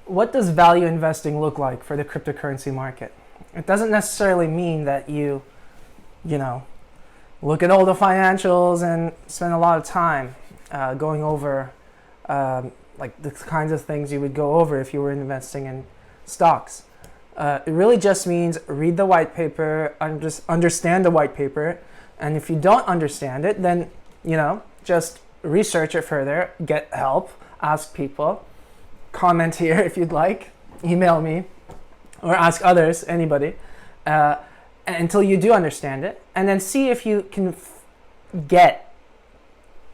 what does value investing look like for the cryptocurrency market? It doesn't necessarily mean that you know, look at all the financials and spend a lot of time going over like the kinds of things you would go over if you were investing in stocks. It really just means read the white paper, understand the white paper, and if you don't understand it, then just research it further, get help, ask people, comment here if you'd like, email me, or ask others, anybody, until you do understand it, and then see if you can get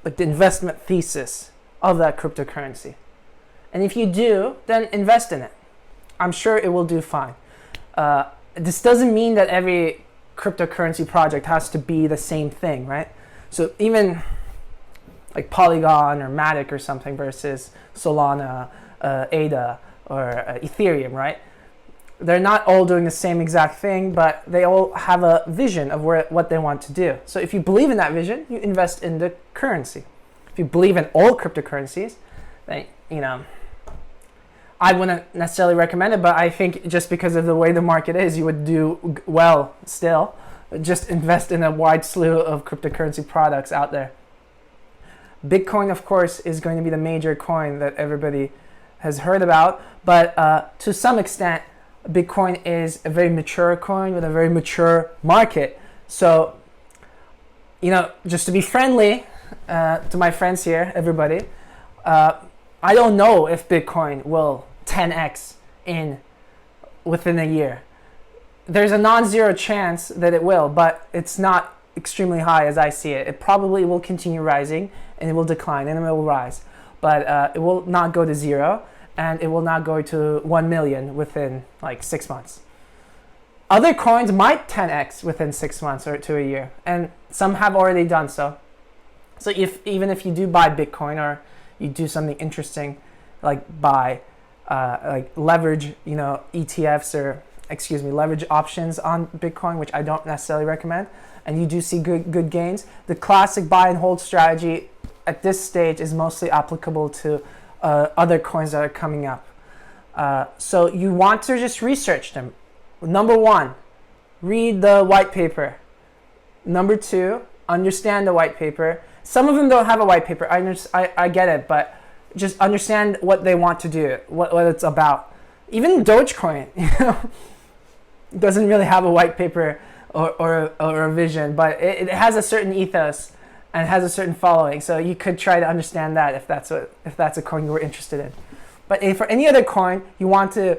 like the investment thesis of that cryptocurrency. And if you do, then invest in it. I'm sure it will do fine. This doesn't mean that every cryptocurrency project has to be the same thing, right? So even like Polygon or Matic or something versus Solana, ADA, or Ethereum, right? They're not all doing the same exact thing, but they all have a vision of what they want to do. So if you believe in that vision, you invest in the currency. If you believe in all cryptocurrencies, then I wouldn't necessarily recommend it, but I think just because of the way the market is, you would do well still. Just invest in a wide slew of cryptocurrency products out there. Bitcoin, of course, is going to be the major coin that everybody has heard about, but to some extent, Bitcoin is a very mature coin with a very mature market. So, just to be friendly to my friends here, everybody, I don't know if Bitcoin will 10x within a year. There's a non-zero chance that it will, but it's not extremely high as I see it. It probably will continue rising, and it will decline, and it will rise. But it will not go to zero, and it will not go to 1 million within like 6 months. Other coins might 10x within 6 months or to a year, and some have already done so. So even if you do buy Bitcoin, or you do something interesting like buy like leverage ETFs, or leverage options on Bitcoin, which I don't necessarily recommend, and you do see good gains, the classic buy and hold strategy at this stage is mostly applicable to other coins that are coming up. So you want to just research them. Number one, read the white paper. Number two, understand the white paper. Some of them don't have a white paper. I get it, but just understand what they want to do, what it's about. Even Dogecoin, doesn't really have a white paper or a vision, but it has a certain ethos and has a certain following. So you could try to understand that if that's a coin you were interested in. But for any other coin, you want to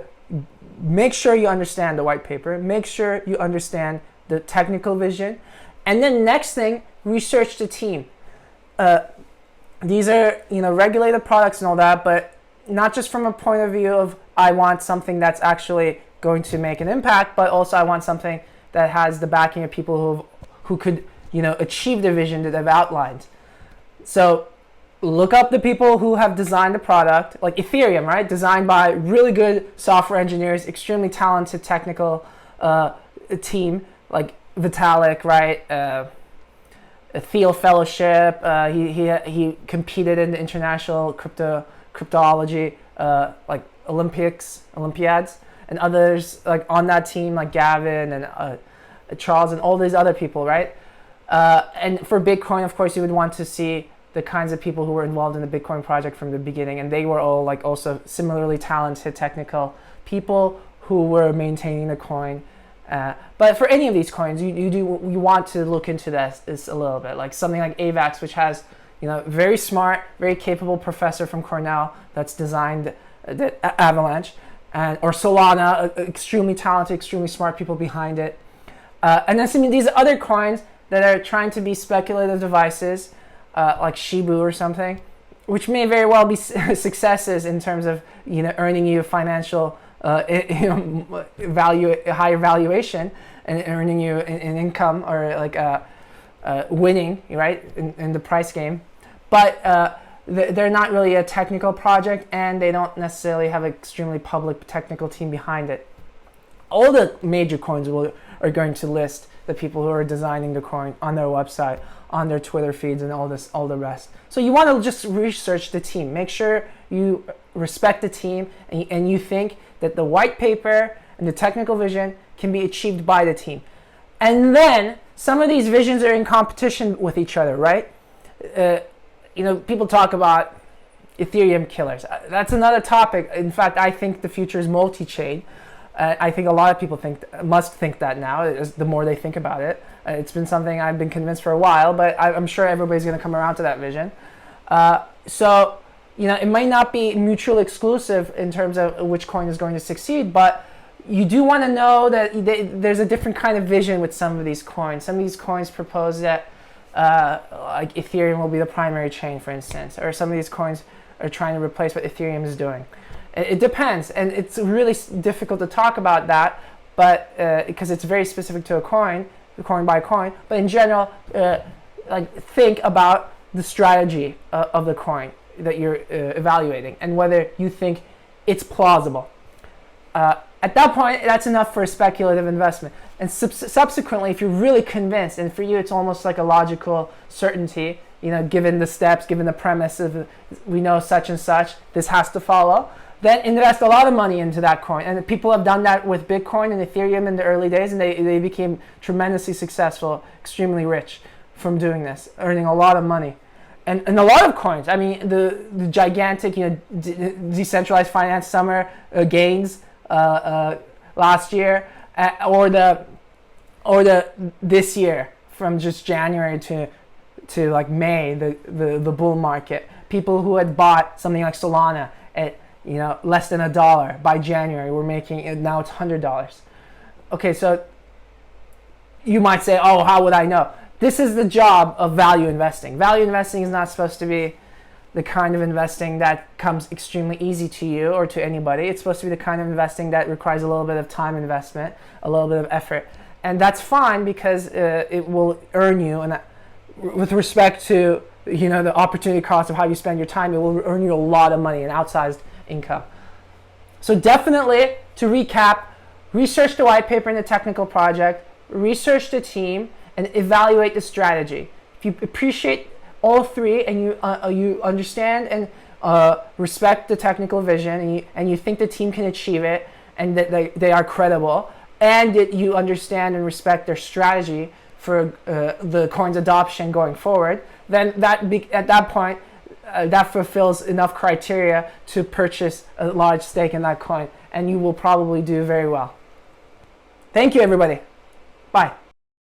make sure you understand the white paper, make sure you understand the technical vision, and then next thing, research the team. These are regulated products and all that, but not just from a point of view of I want something that's actually going to make an impact, but also I want something that has the backing of people who could achieve the vision that I've outlined. So look up the people who have designed the product, like Ethereum, right? Designed by really good software engineers, extremely talented technical team, like Vitalik, right? Thiel Fellowship. He competed in the international cryptology like Olympiads, and others like on that team, like Gavin and Charles and all these other people, right? And for Bitcoin, of course, you would want to see the kinds of people who were involved in the Bitcoin project from the beginning, and they were all like also similarly talented technical people who were maintaining the coin. But for any of these coins, you want to look into this a little bit, like something like AVAX, which has very smart, very capable professor from Cornell that's designed the Avalanche, or Solana, extremely talented, extremely smart people behind it. And then some of these other coins that are trying to be speculative devices, like Shibu or something, which may very well be successes in terms of earning you financial value, higher valuation, and earning you an income, or like winning, right, in the price game. But they're not really a technical project, and they don't necessarily have an extremely public technical team behind it. All the major coins are going to list the people who are designing the coin on their website, on their Twitter feeds, and all the rest. So you want to just research the team. Make sure you respect the team, and you think that the white paper and the technical vision can be achieved by the team. And then some of these visions are in competition with each other, right? People talk about Ethereum killers. That's another topic. In fact, I think the future is multi-chain. I think a lot of people must think that now, the more they think about it. It's been something I've been convinced for a while, but I'm sure everybody's going to come around to that vision. So it might not be mutually exclusive in terms of which coin is going to succeed, but you do want to know that there's a different kind of vision with some of these coins. Some of these coins propose that like Ethereum will be the primary chain, for instance, or some of these coins are trying to replace what Ethereum is doing. It depends, and it's really difficult to talk about that, but because it's very specific to a coin by coin. But in general, think about the strategy of the coin that you're evaluating and whether you think it's plausible. At that point, that's enough for a speculative investment. And subsequently, if you're really convinced, and for you it's almost like a logical certainty, given the steps, given the premise of we know such and such, this has to follow, then invest a lot of money into that coin. And people have done that with Bitcoin and Ethereum in the early days, and they became tremendously successful, extremely rich from doing this, earning a lot of money. And a lot of coins, I mean, the gigantic, decentralized finance summer gains last year, or the this year from just January to like May, the bull market. People who had bought something like Solana at less than $1 by January were making it, now it's $100. Okay, so you might say, oh, how would I know? This is the job of value investing. Value investing is not supposed to be the kind of investing that comes extremely easy to you or to anybody. It's supposed to be the kind of investing that requires a little bit of time investment, a little bit of effort. And that's fine because it will earn you, and with respect to the opportunity cost of how you spend your time, it will earn you a lot of money, an outsized income. So definitely, to recap, research the white paper and the technical project, research the team, and evaluate the strategy. If you appreciate all three and you understand and respect the technical vision, and you think the team can achieve it, and that they are credible, and that you understand and respect their strategy for the coin's adoption going forward, then at that point, that fulfills enough criteria to purchase a large stake in that coin, and you will probably do very well. Thank you, everybody. Bye.